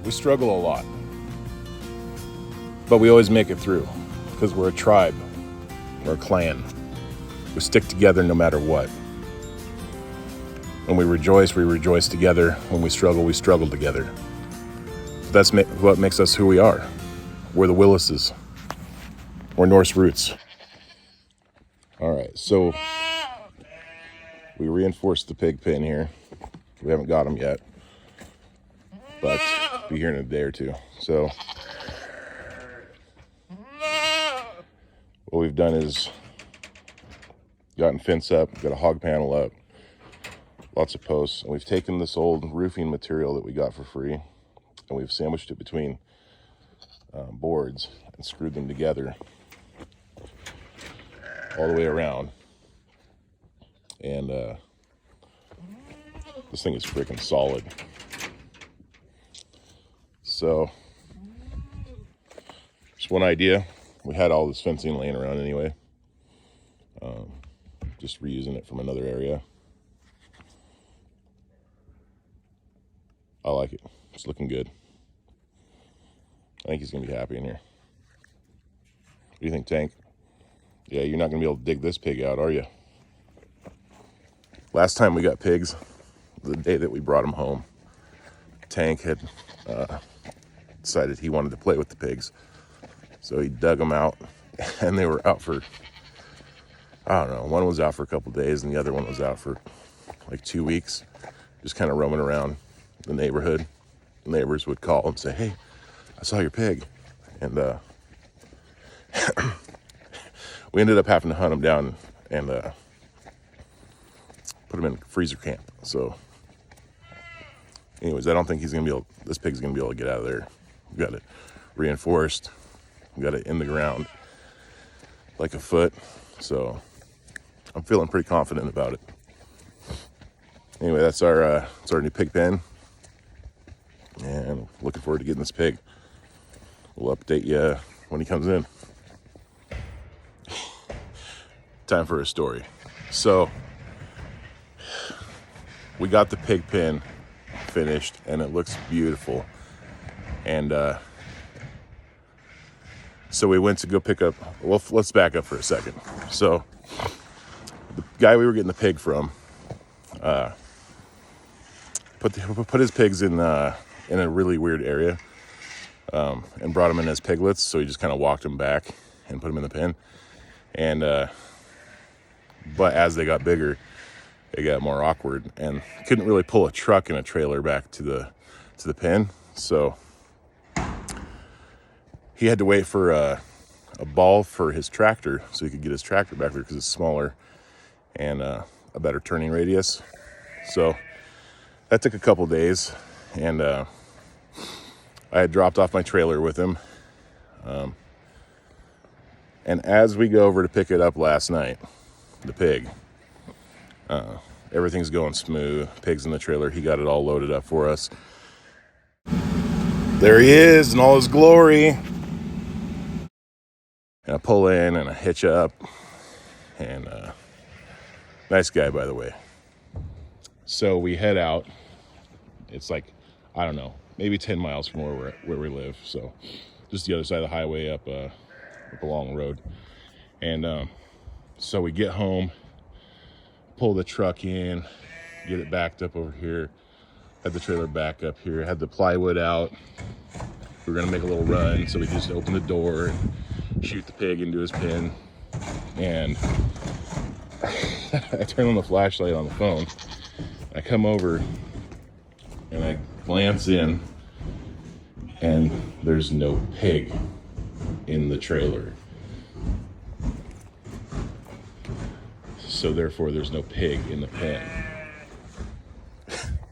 We struggle a lot, but we always make it through because we're a tribe, we're a clan. We stick together no matter what. When we rejoice together. When we struggle together. That's what makes us who we are. We're the Willises. We're Norse roots. All right, so we reinforced the pig pen here. We haven't got them yet, but be here in a day or two. So what we've done is gotten fence up, got a hog panel up, lots of posts, and we've taken this old roofing material that we got for free, and we've sandwiched it between boards and screwed them together all the way around. And this thing is freaking solid. So just one idea. We had all this fencing laying around anyway. Just reusing it from another area. I like it. It's looking good. I think he's gonna be happy in here. What do you think, Tank? Yeah, you're not gonna be able to dig this pig out, are you? Last time we got pigs, the day that we brought them home, Tank had decided he wanted to play with the pigs. So he dug them out, and they were out for, I don't know, one was out for a couple days, and the other one was out for like 2 weeks, just kind of roaming around the neighborhood. The neighbors would call and say, "Hey, I saw your pig." And we ended up having to hunt him down and put him in freezer camp. So anyways, I don't think this pig's gonna be able to get out of there. We got it reinforced. We got it in the ground like a foot. So I'm feeling pretty confident about it. Anyway, that's our new pig pen. And looking forward to getting this pig. We'll update you when he comes in. Time for a story. So we got the pig pen finished and it looks beautiful. And so we went to go pick up, well, let's back up for a second. So the guy we were getting the pig from put his pigs in a really weird area and brought them in as piglets. So he just kind of walked them back and put them in the pen. And but as they got bigger, it got more awkward and couldn't really pull a truck and a trailer back to the pen. So he had to wait for a ball for his tractor so he could get his tractor back there because it's smaller and a better turning radius. So that took a couple days, and I had dropped off my trailer with him. And as we go over to pick it up last night, the pig, everything's going smooth. Pig's in the trailer. He got it all loaded up for us. There he is in all his glory. And I pull in and I hitch up. And nice guy, by the way. So we head out. It's like, I don't know, maybe 10 miles from where we live. So just the other side of the highway up a long road. And so we get home, pull the truck in, get it backed up over here, had the trailer back up here, had the plywood out. We were gonna make a little run, so we just opened the door and shoot the pig into his pen. And I turn on the flashlight on the phone. I come over and I glance in, and there's no pig in the trailer. So therefore there's no pig in the pen.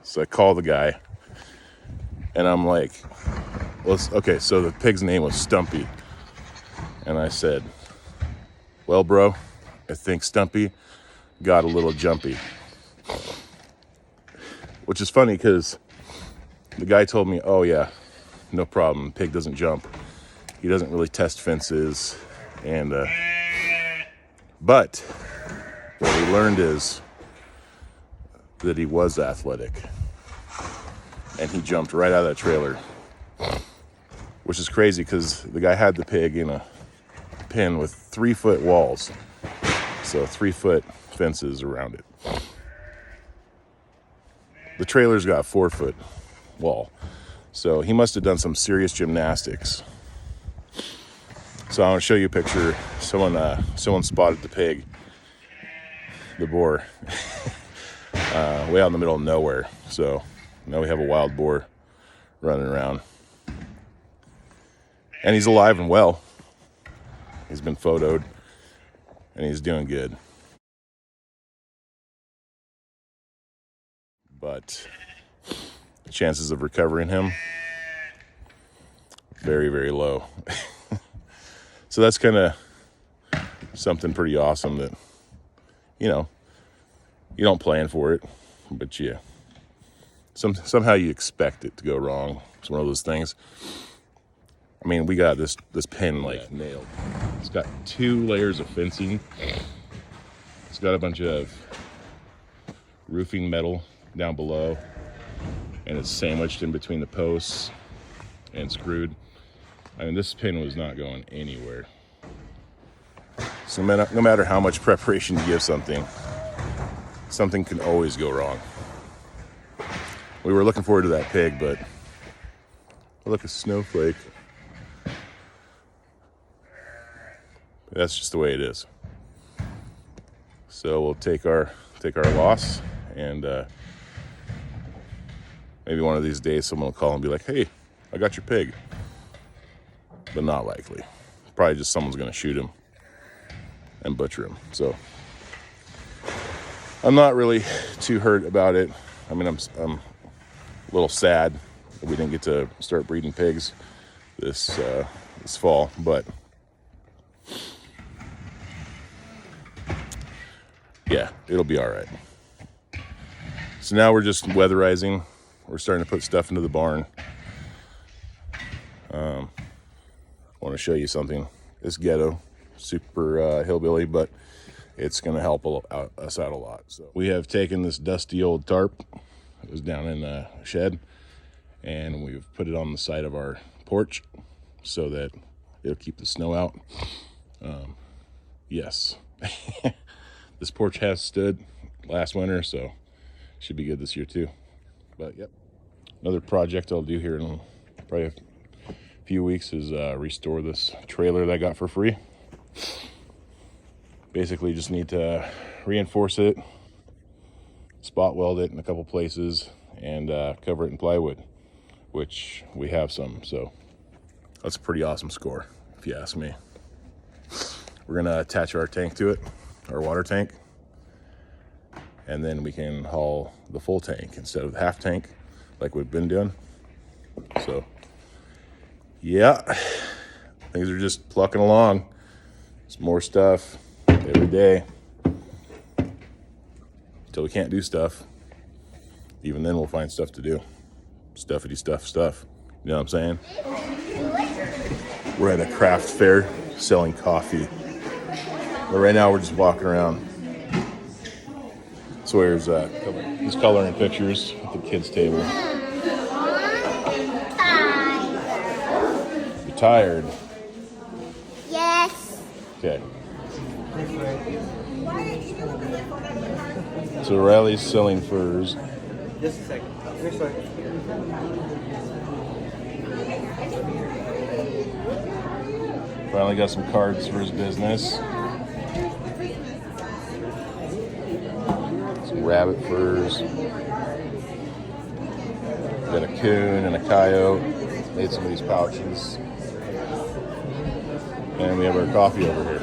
So I call the guy and I'm like, well, okay, so the pig's name was Stumpy. And I said, well, bro, I think Stumpy got a little jumpy. Which is funny because the guy told me, oh yeah, no problem, pig doesn't jump. He doesn't really test fences. And, but what we learned is that he was athletic. And he jumped right out of that trailer which is crazy because the guy had the pig in a pen with 3-foot walls. So 3-foot fences around it. The trailer's got a 4-foot wall. So he must have done some serious gymnastics. So I want to show you a picture. Someone spotted the pig, the boar, way out in the middle of nowhere. So now we have a wild boar running around. And he's alive and well. He's been photoed and he's doing good. But the chances of recovering him, very, very low. So that's kind of something pretty awesome that, you know, you don't plan for it, but somehow you expect it to go wrong. It's one of those things. I mean, we got this pen like nailed. It's got 2 layers of fencing. It's got a bunch of roofing metal down below, and it's sandwiched in between the posts and screwed. I mean, this pin was not going anywhere. So no matter how much preparation you give something can always go wrong. We were looking forward to that pig, but look, a snowflake. That's just the way it is. So we'll take our loss, and maybe one of these days someone will call and be like, "Hey, I got your pig." But not likely. Probably just someone's going to shoot him and butcher him. So I'm not really too hurt about it. I mean, I'm a little sad that we didn't get to start breeding pigs this fall, but yeah, it'll be all right. So now we're just weatherizing. We're starting to put stuff into the barn. I want to show you something. It's ghetto, super hillbilly, but it's going to help us out a lot. So we have taken this dusty old tarp. It was down in a shed, and we've put it on the side of our porch so that it'll keep the snow out. Yes, this porch has stood last winter, so should be good this year too. But yep, another project I'll do here in probably a few weeks is restore this trailer that I got for free. Basically just need to reinforce it, spot weld it in a couple places, and cover it in plywood, which we have some. So that's a pretty awesome score, if you ask me. We're gonna attach our tank to it, our water tank, and then we can haul the full tank instead of the half tank like we've been doing. So yeah, things are just plucking along. There's more stuff every day until we can't do stuff. Even then we'll find stuff to do. Stuffity stuff. You know what I'm saying? We're at a craft fair selling coffee. But right now we're just walking around. Sawyer's he's coloring pictures at the kids' table. You're tired? Yes. Okay. So Riley's selling furs. Just a second. Next one. Finally got some cards for his business. Some rabbit furs. Got a coon and a coyote. Made some of these pouches. And we have our coffee over here.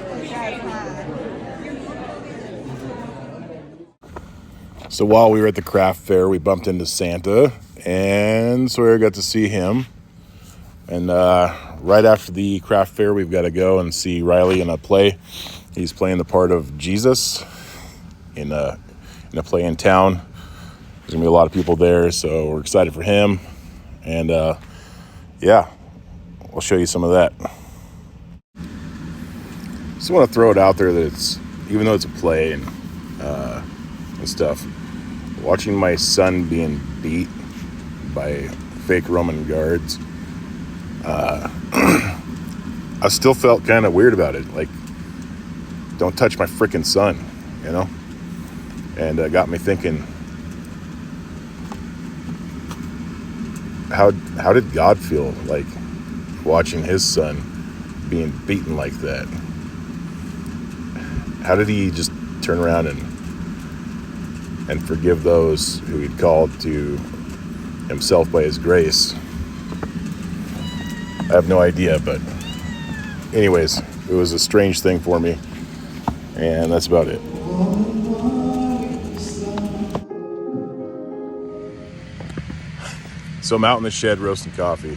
So while we were at the craft fair, we bumped into Santa, and Sawyer got to see him. And right after the craft fair, we've got to go and see Riley in a play. He's playing the part of Jesus in a play in town. There's gonna be a lot of people there, so we're excited for him. And yeah, I'll show you some of that. Just want to throw it out there that it's, even though it's a play and stuff, watching my son being beat by fake Roman guards, I still felt kind of weird about it. Like, don't touch my freaking son, you know? And got me thinking, how did God feel like watching his son being beaten like that? How did he just turn around and forgive those who he'd called to himself by his grace? I have no idea, but anyways, it was a strange thing for me, and that's about it. So I'm out in the shed roasting coffee,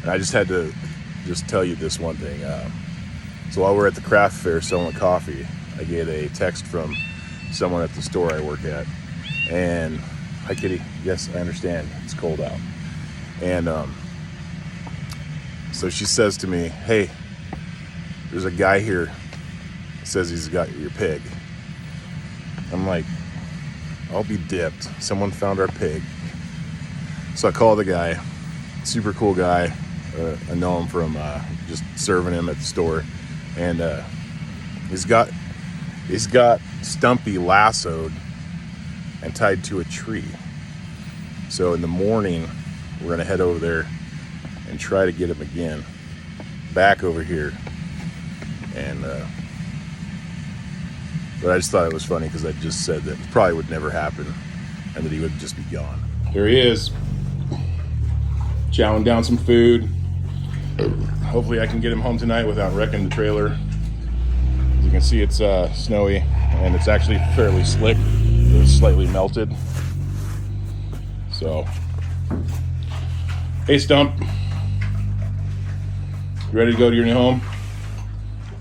and I just had to tell you this one thing. So while we're at the craft fair selling coffee, I get a text from someone at the store I work at, and hi Kitty, yes I understand, it's cold out. And so she says to me, hey, there's a guy here that says he's got your pig. I'm like, I'll be dipped, someone found our pig. So I call the guy, super cool guy. I know him from just serving him at the store, and he's got Stumpy lassoed and tied to a tree. So in the morning, we're gonna head over there and try to get him again back over here. And but I just thought it was funny because I just said that it probably would never happen and that he would just be gone. Here he is, chowing down some food. Hopefully I can get him home tonight without wrecking the trailer. As you can see, it's snowy, and it's actually fairly slick. It was slightly melted. So, hey Stump, you ready to go to your new home?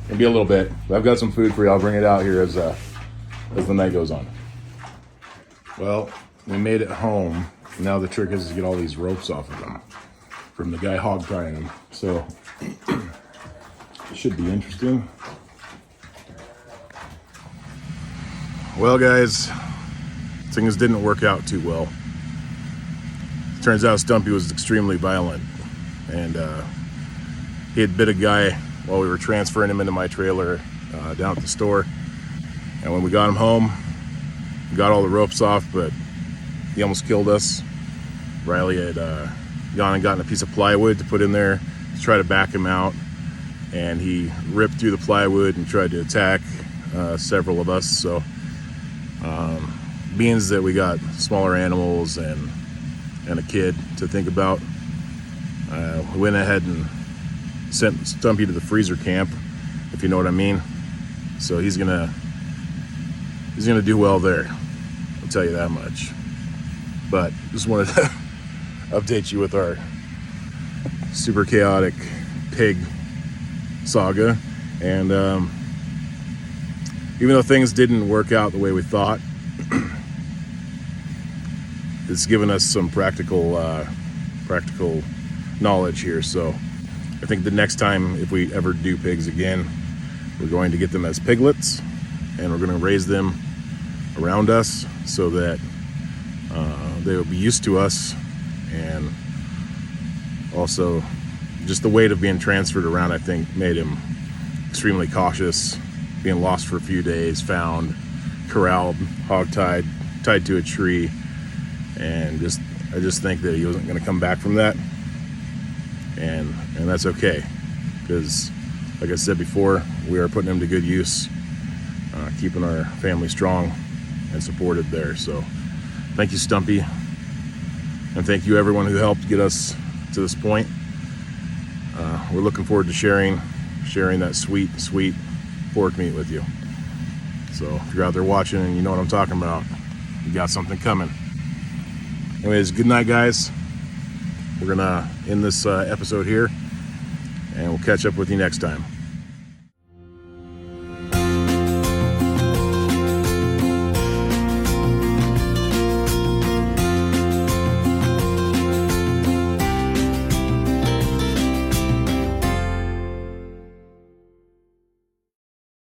Maybe a little bit, but I've got some food for you. I'll bring it out here as the night goes on. Well, we made it home. Now the trick is to get all these ropes off of them from the guy hog tying them. So it should be interesting. Well, guys, things didn't work out too well. Turns out Stumpy was extremely violent, and he had bit a guy while we were transferring him into my trailer down at the store. And when we got him home, we got all the ropes off, but he almost killed us. Riley had gone and gotten a piece of plywood to put in there to try to back him out, and he ripped through the plywood and tried to attack several of us. So being that we got smaller animals and a kid to think about, we went ahead and sent Stumpy to the freezer camp, if you know what I mean. So he's gonna do well there, I'll tell you that much. But just wanted to update you with our super chaotic pig saga. And even though things didn't work out the way we thought, it's given us some practical knowledge here. So I think the next time, if we ever do pigs again, we're going to get them as piglets, and we're going to raise them around us so that they will be used to us. And also just the weight of being transferred around, I think, made him extremely cautious, being lost for a few days, found, corralled, hog-tied, tied to a tree. And I just think that he wasn't going to come back from that, and that's okay, because like I said before, we are putting him to good use, keeping our family strong and supported there. So thank you, Stumpy, and thank you everyone who helped get us to this point. We're looking forward to sharing that sweet pork meat with you. So if you're out there watching and you know what I'm talking about, you got something coming. Anyways, good night, guys. We're gonna end this episode here, and we'll catch up with you next time.